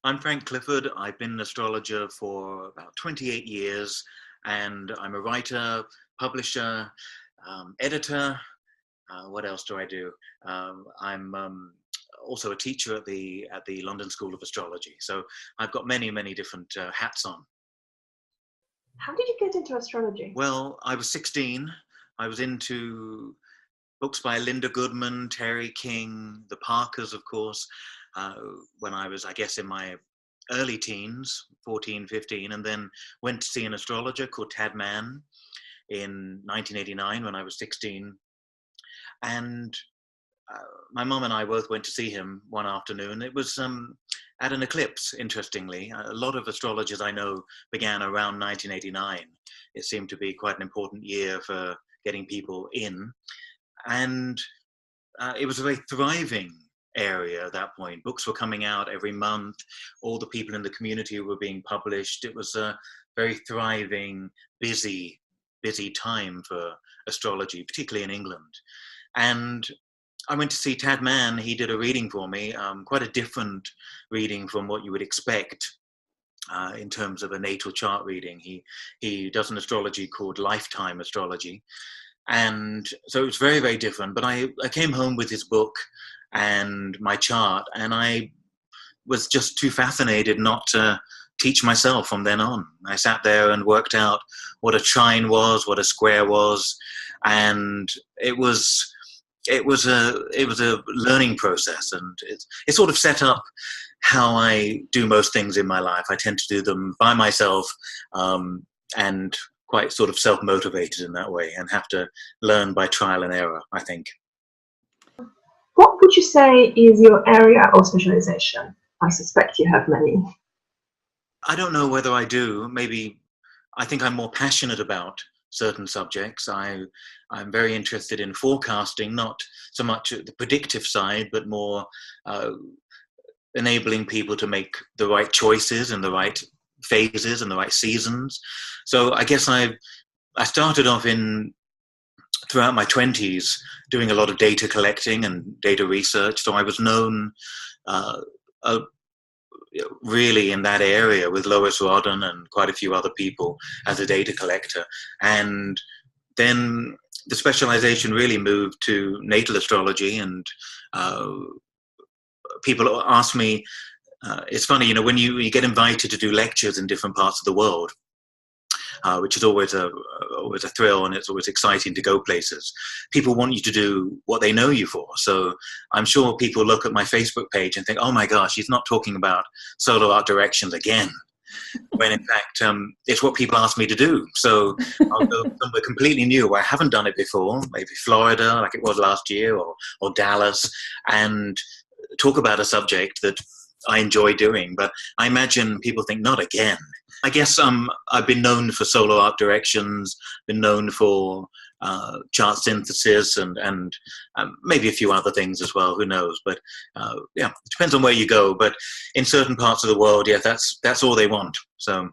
I'm Frank Clifford. I've been an astrologer for about 28 years, and I'm a writer, publisher, editor. What else do I do? I'm also a teacher at the London School of Astrology. So I've got many different hats on. How did you get into astrology? Well, I was 16. I was into books by Linda Goodman, Terry King, the Parkers, of course, when I was, I guess, in my early teens, 14, 15, and then went to see an astrologer called Tad Mann in 1989 when I was 16. And my mom and I both went to see him one afternoon. It was at an eclipse, interestingly. A lot of astrologers I know began around 1989. It seemed to be quite an important year for getting people in. And it was a very thriving area at that point. Books were coming out every month. All the people in the community were being published. It was a very thriving, busy time for astrology, particularly in England. And I went to see Tad Mann. He did a reading for me, quite a different reading from what you would expect in terms of a natal chart reading. He does an astrology called lifetime astrology. And so it was very different. But I came home with his book and my chart, and I was just too fascinated not to teach myself from then on. I sat there and worked out what a trine was, what a square was, and it was a learning process, and it sort of set up how I do most things in my life. I tend to do them by myself, and quite sort of self-motivated in that way, and have to learn by trial and error, I think. What would you say is your area of specialization? I suspect you have many. I don't know whether I do. Maybe I think I'm more passionate about certain subjects. I'm very interested in forecasting, not so much the predictive side, but more enabling people to make the right choices in the right phases and the right seasons. So I guess I started off throughout my 20s doing a lot of data collecting and data research. So I was known really in that area with Lois Rodden and quite a few other people as a data collector. And then the specialization really moved to natal astrology, and people ask me, it's funny, when you get invited to do lectures in different parts of the world, which is always a thrill, and it's always exciting to go places. People want you to do what they know you for. So I'm sure people look at my Facebook page and think, oh my gosh, he's not talking about solar arc directions again. When in fact, it's what people ask me to do. So I'll go somewhere completely new where I haven't done it before, maybe Florida, like it was last year, or Dallas, and talk about a subject that I enjoy doing. But I imagine people think, not again. I guess I've been known for solar arc directions, been known for chart synthesis, and maybe a few other things as well. Who knows? But yeah, it depends on where you go. But in certain parts of the world, yeah, that's all they want. So,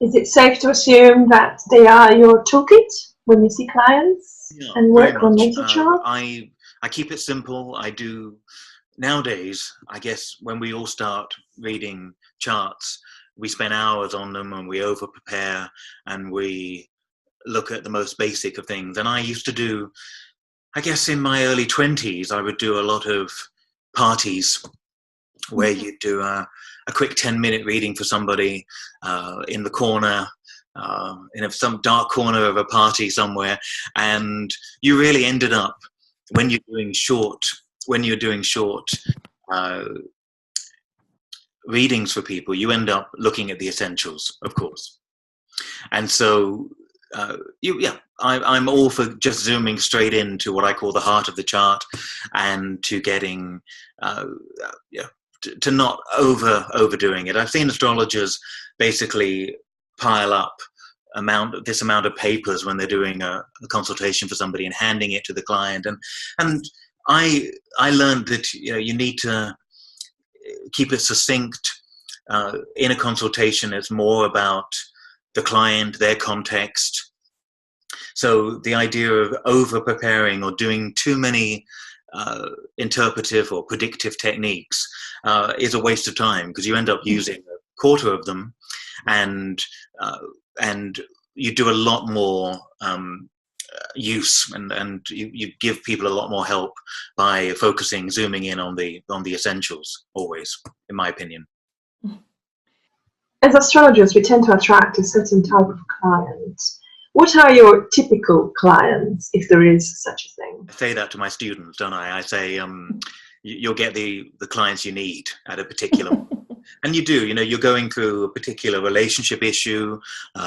is it safe to assume that they are your toolkit when you see clients and work on natal charts? I keep it simple. I do. Nowadays, I guess when we all start reading charts, we spend hours on them and we over prepare and we look at the most basic of things. And I used to do, I guess in my early 20s, I would do a lot of parties where you do a quick 10-minute reading for somebody in the corner, in some dark corner of a party somewhere. And you really ended up, when you're doing short readings for people, you end up looking at the essentials, of course. And so, I'm all for just zooming straight into what I call the heart of the chart, and to getting, to not overdoing it. I've seen astrologers basically pile up this amount of papers when they're doing a consultation for somebody and handing it to the client, and I learned that you need to keep it succinct. In a consultation, it's more about the client, their context. So the idea of over preparing or doing too many interpretive or predictive techniques is a waste of time, because you end up using a quarter of them, and you do a lot more use, and you give people a lot more help by zooming in on the essentials, always, in my opinion. As astrologers, we tend to attract a certain type of client. What are your typical clients, if there is such a thing? I say that to my students, don't I? I say, you'll get the clients you need at a particular and you do, you're going through a particular relationship issue,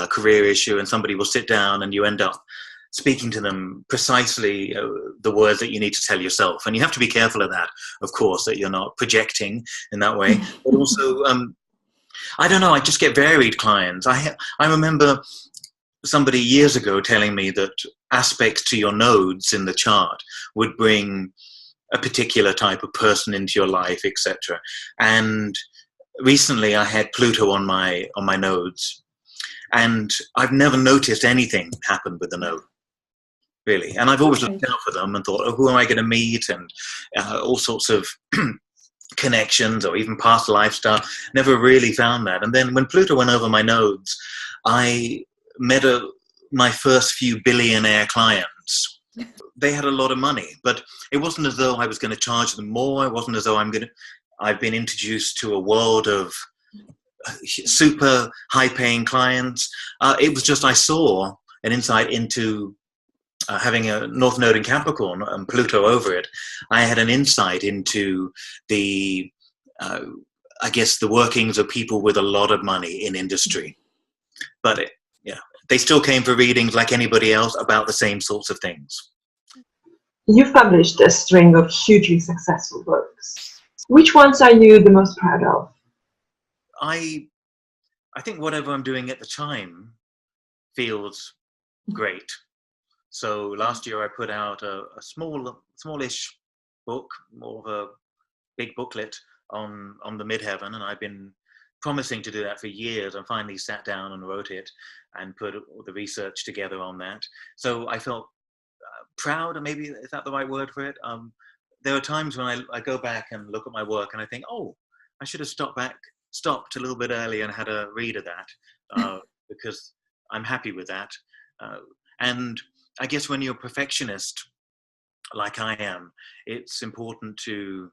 career issue, and somebody will sit down and you end up speaking to them precisely the words that you need to tell yourself. And you have to be careful of that, of course, that you're not projecting in that way. But also, I don't know, I just get varied clients. I remember somebody years ago telling me that aspects to your nodes in the chart would bring a particular type of person into your life, etc. And recently I had Pluto on my nodes, and I've never noticed anything happen with the node, really. And I've always looked out for them and thought, oh, who am I going to meet? And all sorts of connections or even past life stuff. Never really found that. And then when Pluto went over my nodes, I met my first few billionaire clients. They had a lot of money, but it wasn't as though I was going to charge them more. It wasn't as though I've been introduced to a world of super high-paying clients. It was just I saw an insight into having a North Node in Capricorn and Pluto over it. I had an insight into the, I guess, the workings of people with a lot of money in industry. But they still came for readings like anybody else about the same sorts of things. You've published a string of hugely successful books. Which ones are you the most proud of? I think whatever I'm doing at the time feels great. So last year I put out a smallish book, more of a big booklet on the midheaven, and I've been promising to do that for years, and finally sat down and wrote it and put all the research together on that. So I felt proud, and maybe is that the right word for it? There are times when I go back and look at my work and I think, oh, I should have stopped a little bit earlier and had a read of that, because I'm happy with that. And I guess when you're a perfectionist, like I am, it's important to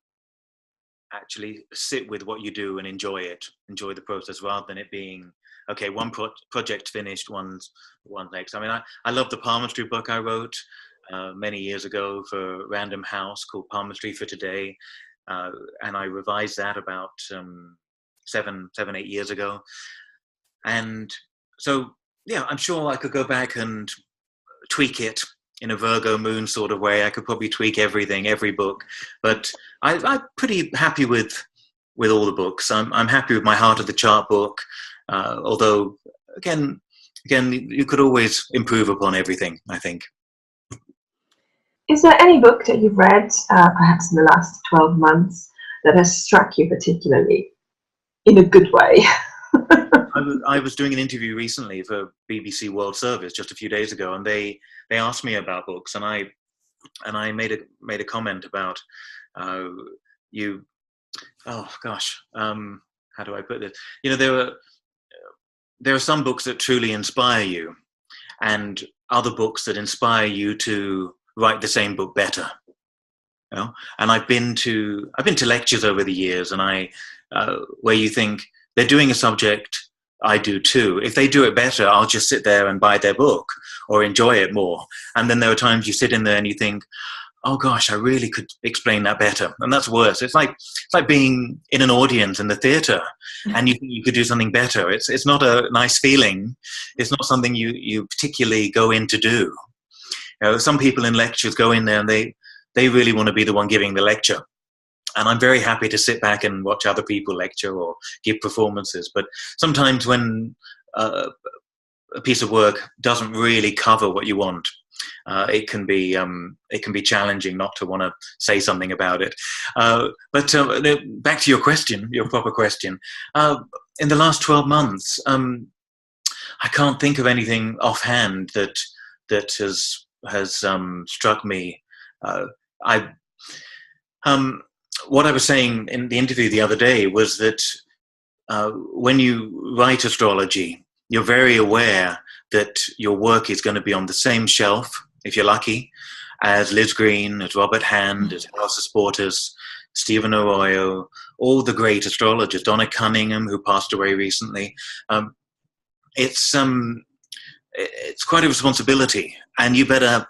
actually sit with what you do and enjoy the process, rather than it being, okay, one project finished, one's next. I mean, I love the palmistry book I wrote many years ago for Random House called Palmistry for Today. And I revised that about 7-8 years ago. And so, yeah, I'm sure I could go back and tweak it in a Virgo moon sort of way. I could probably tweak everything, every book, but I'm pretty happy with all the books. I'm happy with my Heart of the Chart book, although again, you could always improve upon everything, I think. Is there any book that you've read, perhaps in the last 12 months, that has struck you particularly in a good way? I was doing an interview recently for BBC World Service just a few days ago, and they asked me about books, and I made a comment about you. Oh gosh, how do I put this? There are some books that truly inspire you, and other books that inspire you to write the same book better. And I've been to lectures over the years, and where you think they're doing a subject I do too. If they do it better, I'll just sit there and buy their book or enjoy it more. And then there are times you sit in there and you think, oh gosh, I really could explain that better. And that's worse. It's like being in an audience in the theater and you think you could do something better. It's not a nice feeling. It's not something you particularly go in to do. Some people in lectures go in there and they really want to be the one giving the lecture. And I'm very happy to sit back and watch other people lecture or give performances. But sometimes when a piece of work doesn't really cover what you want, it can be challenging not to want to say something about it. But back to your question, your proper question. In the last 12 months, I can't think of anything offhand that has struck me. What I was saying in the interview the other day was that when you write astrology, you're very aware that your work is going to be on the same shelf, if you're lucky, as Liz Green, as Robert Hand, as House Portis, Stephen Arroyo, all the great astrologers, Donna Cunningham, who passed away recently. It's quite a responsibility, and you better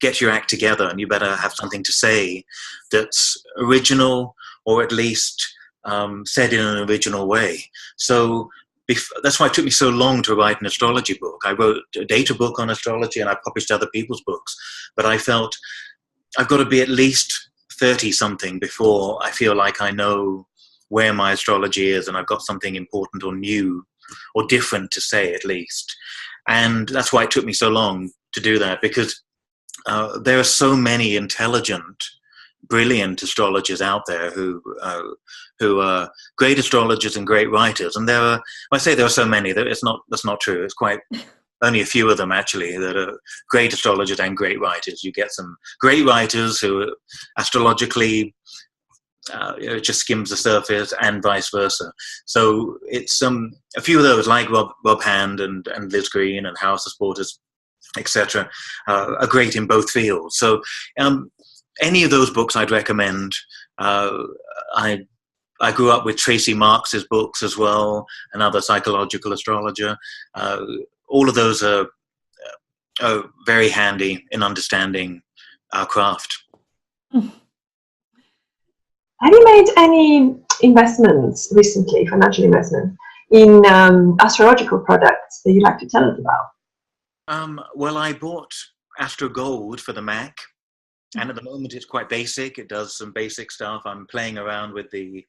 get your act together, and you better have something to say that's original, or at least said in an original way. So that's why it took me so long to write an astrology book. I wrote a data book on astrology, and I published other people's books, but I felt I've got to be at least 30-something before I feel like I know where my astrology is, and I've got something important or new or different to say, at least. And that's why it took me so long to do that, because there are so many intelligent, brilliant astrologers out there who are great astrologers and great writers. And when I say there are so many, that's not true. It's quite only a few of them, actually, that are great astrologers and great writers. You get some great writers who are astrologically it just skims the surface, and vice versa. So it's a few of those, like Rob Hand and Liz Green and House Portis, etc., are great in both fields. So any of those books I'd recommend. I grew up with Tracy Marx's books as well, another psychological astrologer. All of those are very handy in understanding our craft. Have you made any investments recently, financial investments, in astrological products that you'd like to tell us about? Well, I bought Astro Gold for the Mac, and at the moment it's quite basic. It does some basic stuff. I'm playing around with the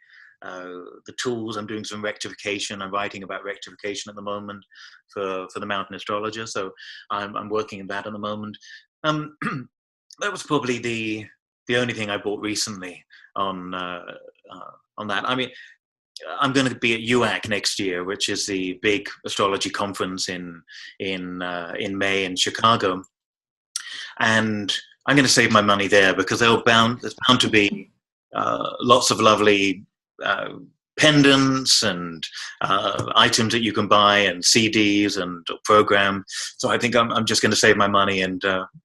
tools. I'm doing some rectification. I'm writing about rectification at the moment for the Mountain Astrologer, so I'm working on that at the moment. That was probably the only thing I bought recently on that. I mean, I'm going to be at UAC next year, which is the big astrology conference in May in Chicago, and I'm going to save my money there, because there's bound to be lots of lovely pendants and items that you can buy, and CDs and program. So I think I'm just going to save my money and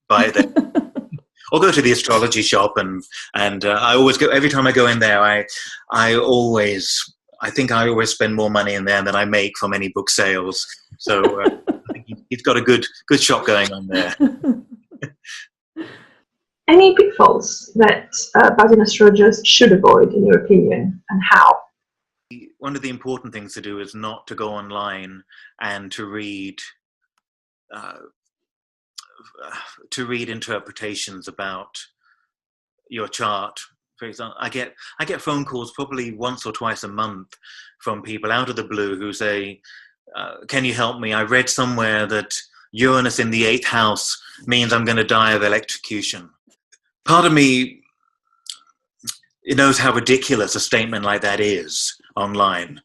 buy it there. Or go to the astrology shop, and I always go, every time I go in there, I think I always spend more money in there than I make from any book sales. So I think he's got a good shop going on there. Any pitfalls that budding astrologers should avoid, in your opinion, and how? One of the important things to do is not to go online and to read interpretations about your chart. For example, I get phone calls probably once or twice a month from people out of the blue who say, can you help me? I read somewhere that Uranus in the 8th house means I'm going to die of electrocution. Part of me, it knows how ridiculous a statement like that is online.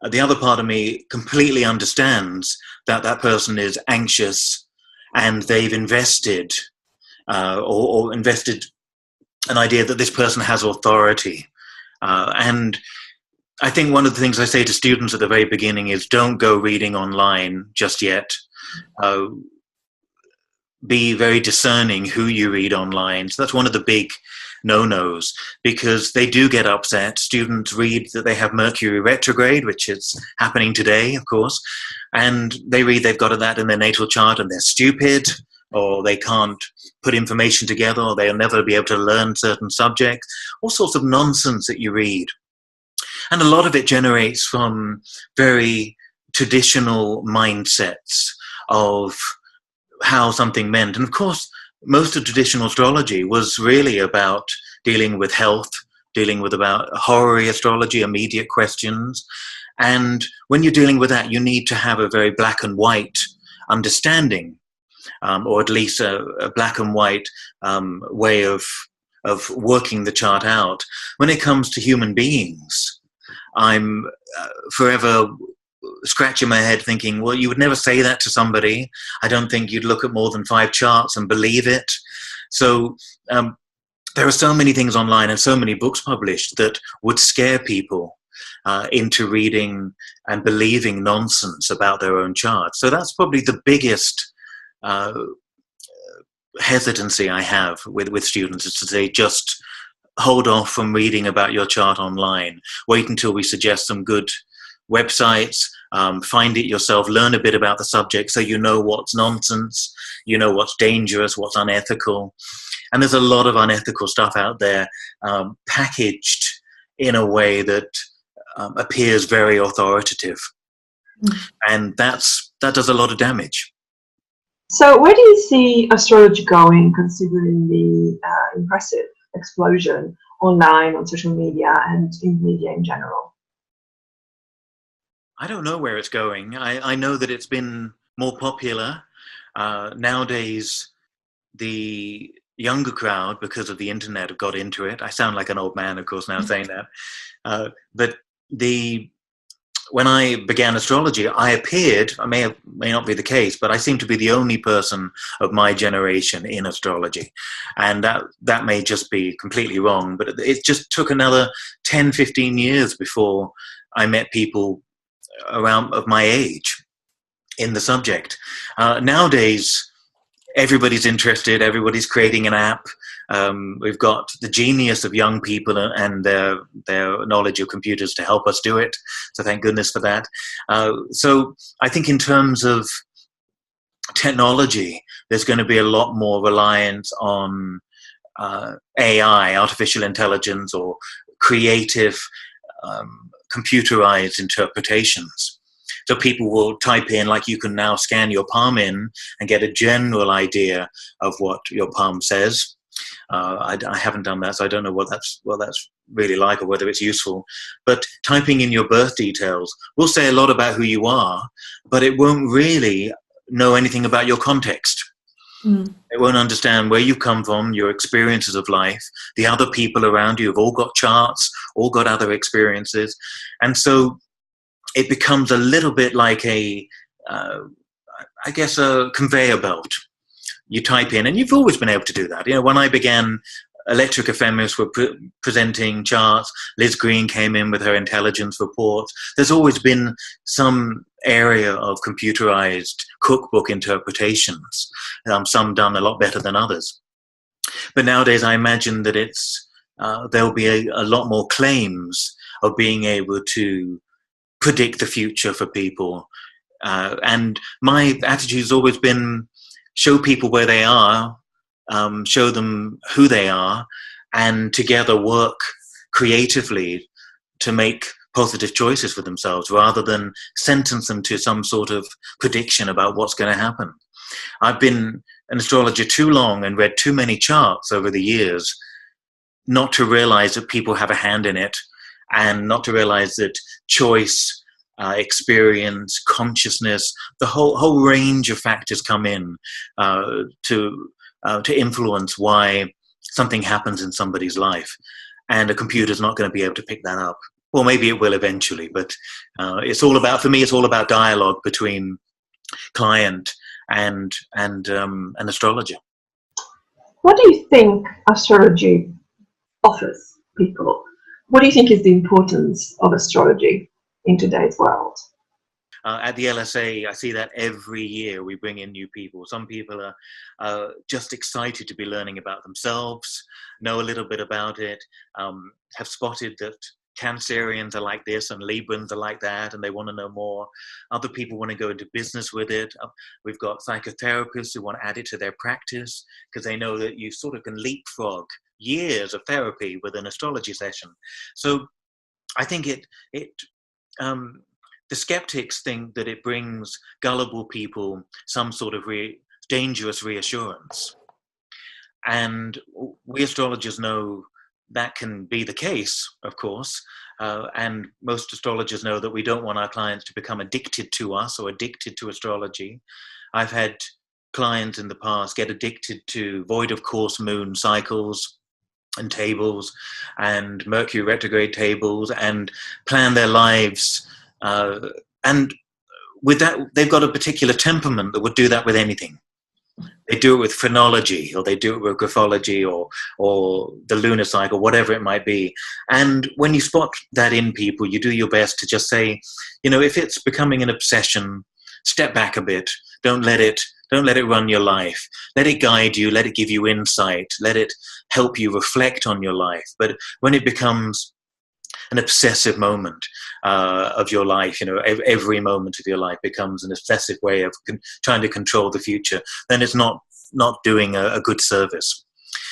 The other part of me completely understands that that person is anxious, and they've invested or invested an idea that this person has authority. And I think one of the things I say to students at the very beginning is, don't go reading online just yet. Be very discerning who you read online. So that's one of the big no-nos, because they do get upset. Students read that they have Mercury retrograde, which is happening today, of course, and they read they've got that in their natal chart, and they're stupid, or they can't put information together, or they'll never be able to learn certain subjects. All sorts of nonsense that you read. And a lot of it generates from very traditional mindsets of how something meant. And of course, most of traditional astrology was really about dealing with health, dealing with about horary astrology, immediate questions. And when you're dealing with that, you need to have a very black and white understanding, or at least a black and white way of working the chart out. When it comes to human beings, I'm forever scratching my head thinking, well, you would never say that to somebody. I don't think you'd look at more than 5 charts and believe it. So there are so many things online and so many books published that would scare people into reading and believing nonsense about their own chart. So that's probably the biggest uh, hesitancy I have with students, is to say, just hold off from reading about your chart online. Wait until we suggest some good websites, find it yourself, learn a bit about the subject so you know what's nonsense, you know what's dangerous, what's unethical. And there's a lot of unethical stuff out there, packaged in a way that appears very authoritative. And that does a lot of damage. So where do you see astrology going, considering the impressive explosion online, on social media, and in media in general? I don't know where it's going. I know that it's been more popular. Nowadays, the younger crowd, because of the internet, have got into it. I sound like an old man, of course, now saying that. But when I began astrology, I appeared, may not be the case, but I seem to be the only person of my generation in astrology. And that may just be completely wrong, but it just took another 10, 15 years before I met people around of my age in the subject. Nowadays, everybody's interested, everybody's creating an app. We've got the genius of young people and their knowledge of computers to help us do it. So thank goodness for that. So I think in terms of technology, there's going to be a lot more reliance on AI, artificial intelligence, or creative computerized interpretations. So people will type in, like you can now scan your palm in and get a general idea of what your palm says. I haven't done that, so I don't know what that's really like or whether it's useful. But typing in your birth details will say a lot about who you are, but it won't really know anything about your context. It won't understand where you've come from, your experiences of life. The other people around you have all got charts, all got other experiences. And so it becomes a little bit like a conveyor belt. You type in, and you've always been able to do that. You know, when I began, Electric Ephemeris were presenting charts. Liz Green came in with her intelligence reports. There's always been some area of computerized cookbook interpretations, some done a lot better than others. But nowadays, I imagine that there'll be a lot more claims of being able to predict the future for people. And my attitude has always been, show people where they are, show them who they are, and together work creatively to make positive choices for themselves, rather than sentence them to some sort of prediction about what's going to happen. I've been an astrologer too long and read too many charts over the years not to realize that people have a hand in it, and not to realize that choice, experience, consciousness, the whole range of factors come in to influence why something happens in somebody's life, and a computer's not going to be able to pick that up. Well, maybe it will eventually, but it's all about dialogue between client and an astrologer. What do you think astrology offers people? What do you think is the importance of astrology in today's world? At the LSA, I see that every year we bring in new people. Some people are just excited to be learning about themselves, know a little bit about it, have spotted that Cancerians are like this and Librans are like that, and they want to know more. Other people want to go into business with it. We've got psychotherapists who want to add it to their practice because they know that you sort of can leapfrog years of therapy with an astrology session. So I think the skeptics think that it brings gullible people some sort of dangerous reassurance. And we astrologers know that can be the case, of course. And most astrologers know that we don't want our clients to become addicted to us or addicted to astrology. I've had clients in the past get addicted to void of course moon cycles and tables and Mercury retrograde tables and plan their lives. And with that, they've got a particular temperament that would do that with anything. They do it with phrenology, or they do it with graphology, or the lunar cycle, whatever it might be. And when you spot that in people, you do your best to just say, if it's becoming an obsession, step back a bit. Don't let it run your life. Let it guide you. Let it give you insight. Let it help you reflect on your life. But when it becomes an obsessive moment of your life, every moment of your life becomes an obsessive way of trying to control the future, then it's not doing a good service.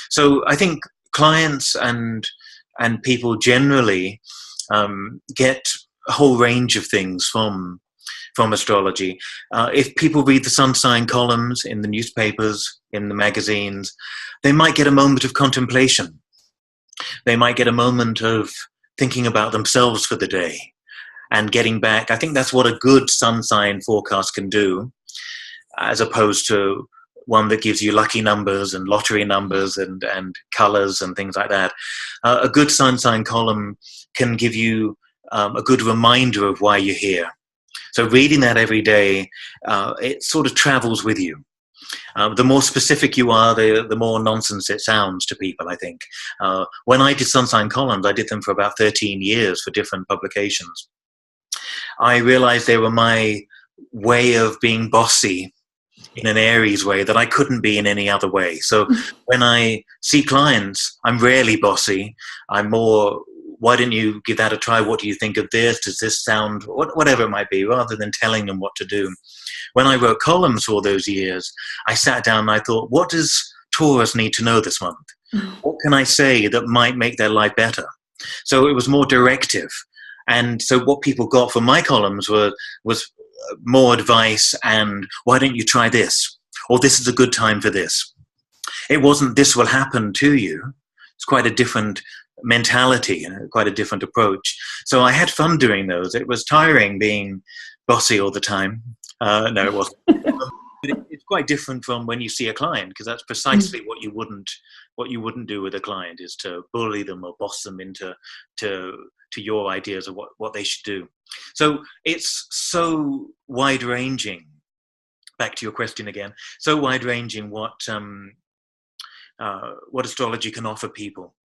So I think clients and people generally get a whole range of things from astrology. If people read the sun sign columns in the newspapers, in the magazines, they might get a moment of contemplation. They might get a moment of thinking about themselves for the day and getting back. I think that's what a good sun sign forecast can do, as opposed to one that gives you lucky numbers and lottery numbers and colors and things like that. A good sun sign column can give you a good reminder of why you're here. So reading that every day, it sort of travels with you. The more specific you are, the more nonsense it sounds to people, I think. When I did sun sign columns, I did them for about 13 years for different publications. I realized they were my way of being bossy in an Aries way that I couldn't be in any other way. So when I see clients, I'm rarely bossy. I'm more, why don't you give that a try? What do you think of this? Does this sound, whatever it might be, rather than telling them what to do. When I wrote columns for those years, I sat down and I thought, what does Taurus need to know this month? What can I say that might make their life better? So it was more directive. And so what people got from my columns was more advice and, why don't you try this? Or this is a good time for this. It wasn't, this will happen to you. It's quite a different mentality, quite a different approach. So I had fun doing those. It was tiring being bossy all the time. No, it wasn't. It's quite different from when you see a client, because that's precisely what you wouldn't do with a client, is to bully them or boss them into your ideas of what they should do. So it's so wide-ranging. Back to your question again. So wide-ranging what astrology can offer people.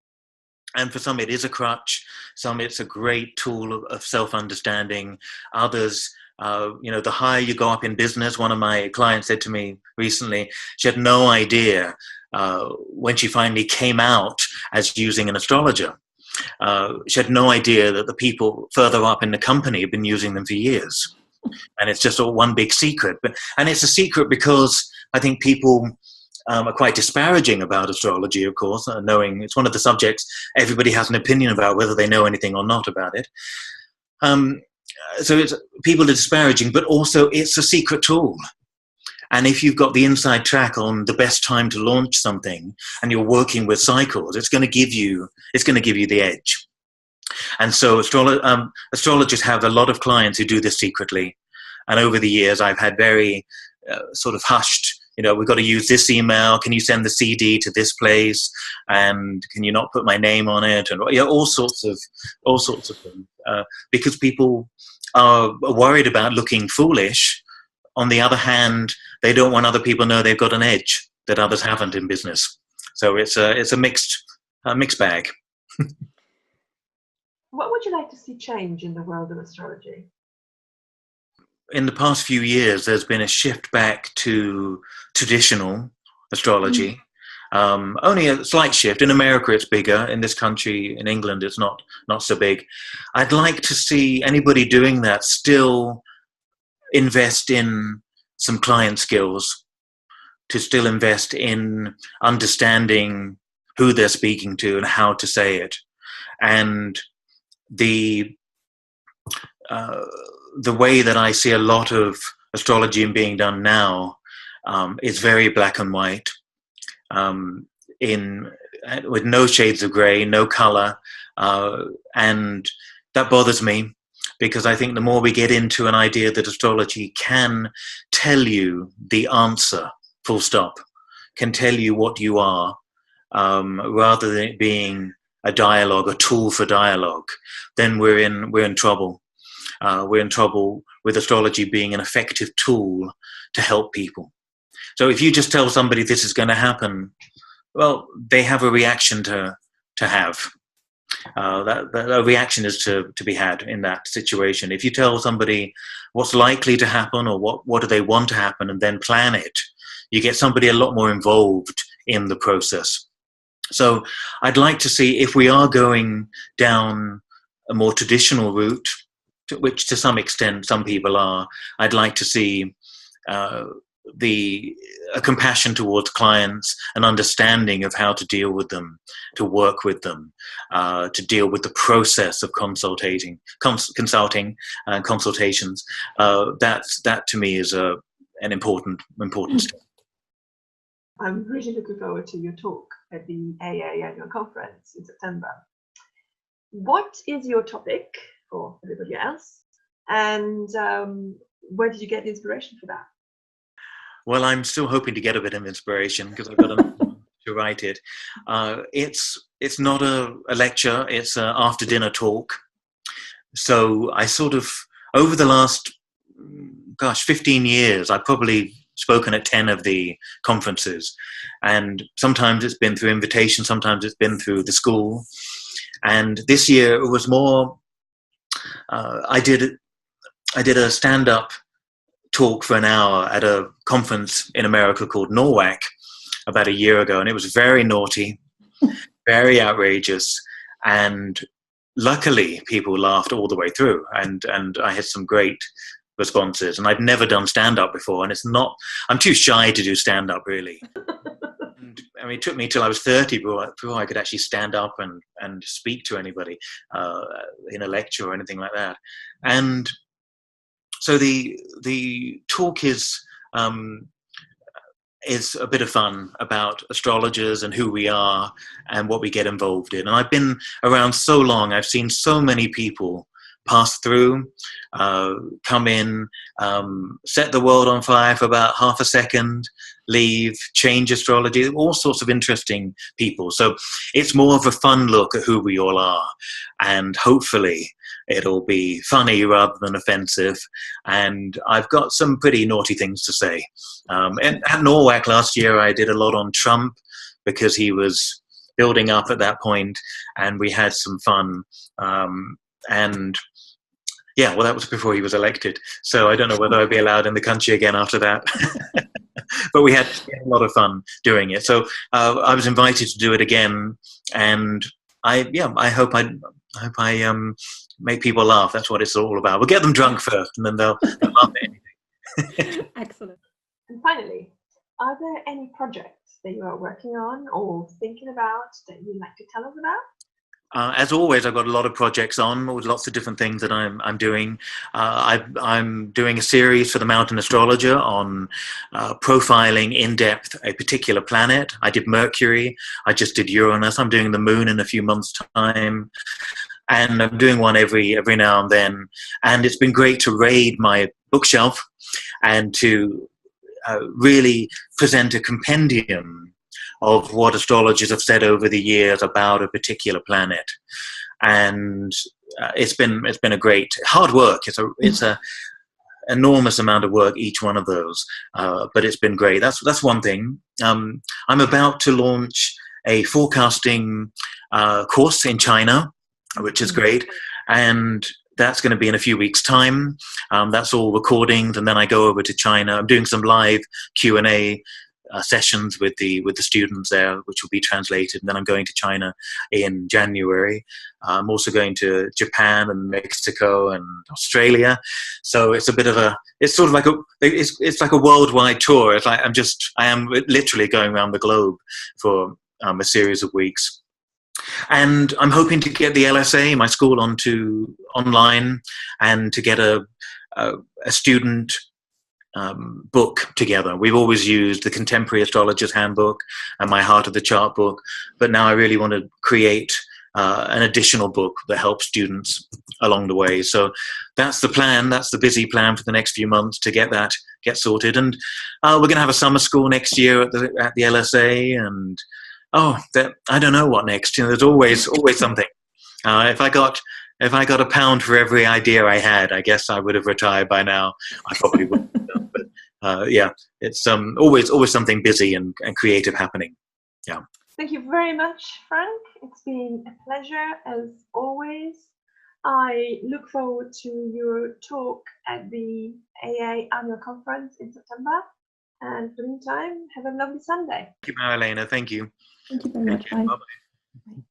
And for some, it is a crutch. Some, it's a great tool of self-understanding. Others, the higher you go up in business. One of my clients said to me recently, she had no idea when she finally came out as using an astrologer. She had no idea that the people further up in the company have been using them for years. And it's just all one big secret. And it's a secret because I think people are quite disparaging about astrology, of course, knowing it's one of the subjects everybody has an opinion about, whether they know anything or not about it. So people are disparaging, but also it's a secret tool. And if you've got the inside track on the best time to launch something and you're working with cycles, it's going to give you the edge. And so astrologers have a lot of clients who do this secretly. And over the years, I've had very sort of hushed, we've got to use this email. Can you send the CD to this place? And can you not put my name on it? And all sorts of things. Because people are worried about looking foolish. On the other hand, they don't want other people to know they've got an edge that others haven't in business. So it's a mixed bag. What would you like to see change in the world of astrology? In the past few years, there's been a shift back to traditional astrology. Only a slight shift. In America, it's bigger. In this country, in England, it's not so big. I'd like to see anybody doing that still invest in some client skills, to still invest in understanding who they're speaking to and how to say it. And the way that I see a lot of astrology being done now is very black and white, with no shades of grey, no colour, and that bothers me, because I think the more we get into an idea that astrology can tell you the answer, full stop, can tell you what you are, rather than it being a dialogue, a tool for dialogue, then we're in trouble. We're in trouble with astrology being an effective tool to help people. So if you just tell somebody this is going to happen, well, they have a reaction to have. That reaction is to be had in that situation. If you tell somebody what's likely to happen or what do they want to happen and then plan it, you get somebody a lot more involved in the process. So I'd like to see, if we are going down a more traditional route, which to some extent some people are, I'd like to see a compassion towards clients, an understanding of how to deal with them, to work with them, to deal with the process of consulting and consultations. That to me is an important step. I'm really looking forward to your talk at the AA annual conference in September. What is your topic for everybody else? And where did you get the inspiration for that? Well, I'm still hoping to get a bit of inspiration because I've got to write it. It's not a lecture, it's an after dinner talk. So I sort of, over the last, 15 years, I've probably spoken at 10 of the conferences. And sometimes it's been through invitation, sometimes it's been through the school. And this year it was more, I did a stand-up talk for an hour at a conference in America called NORWAC about a year ago, and it was very naughty, very outrageous, and luckily people laughed all the way through, and I had some great responses. And I'd never done stand-up before, and I'm too shy to do stand-up really. And, I mean, it took me till I was 30 before I could actually stand up and speak to anybody in a lecture or anything like that. And so the talk is a bit of fun about astrologers and who we are and what we get involved in. And I've been around so long, I've seen so many people pass through, come in, set the world on fire for about half a second, leave, change astrology, all sorts of interesting people. So it's more of a fun look at who we all are, and hopefully it'll be funny rather than offensive. And I've got some pretty naughty things to say. And at NORWAC last year, I did a lot on Trump because he was building up at that point, and we had some fun. And yeah, well, that was before he was elected. So I don't know whether I'd be allowed in the country again after that. But we had a lot of fun doing it. So I was invited to do it again, and I hope I make people laugh. That's what it's all about. We'll get them drunk first, and then they'll laugh at anything. Excellent. And finally, are there any projects that you are working on or thinking about that you'd like to tell us about? As always, I've got a lot of projects on with lots of different things that I'm doing. I'm doing a series for the Mountain Astrologer on profiling in depth a particular planet. I did Mercury. I just did Uranus. I'm doing the Moon in a few months' time. And I'm doing one every now and then. And it's been great to raid my bookshelf and to really present a compendium of what astrologers have said over the years about a particular planet. And it's been a great hard work. It's a enormous amount of work, each one of those, but it's been great. That's one thing. I'm about to launch a forecasting course in China, which is great, and that's going to be in a few weeks' time. That's all recordings, and then I go over to China. I'm doing some live Q&A sessions with the students there, which will be translated, and then I'm going to China in January. I'm also going to Japan and Mexico and Australia. So it's it's like a worldwide tour. It's like I am literally going around the globe for a series of weeks. And I'm hoping to get the LSA, my school, online, and to get a student book together. We've always used the Contemporary Astrologer's Handbook and my Heart of the Chart book, but now I really want to create an additional book that helps students along the way. So that's the plan. That's the busy plan for the next few months, to get sorted. And we're going to have a summer school next year at the LSA, and I don't know what next. There's always something. If I got £1 for every idea I had, I guess I would have retired by now. I probably wouldn't have done, but yeah, it's always something busy and creative happening. Yeah. Thank you very much, Frank. It's been a pleasure as always. I look forward to your talk at the AA annual conference in September. And for the meantime, have a lovely Sunday. Thank you, Marilena. Thank you. Thank you very much. Bye. Bye-bye. Bye.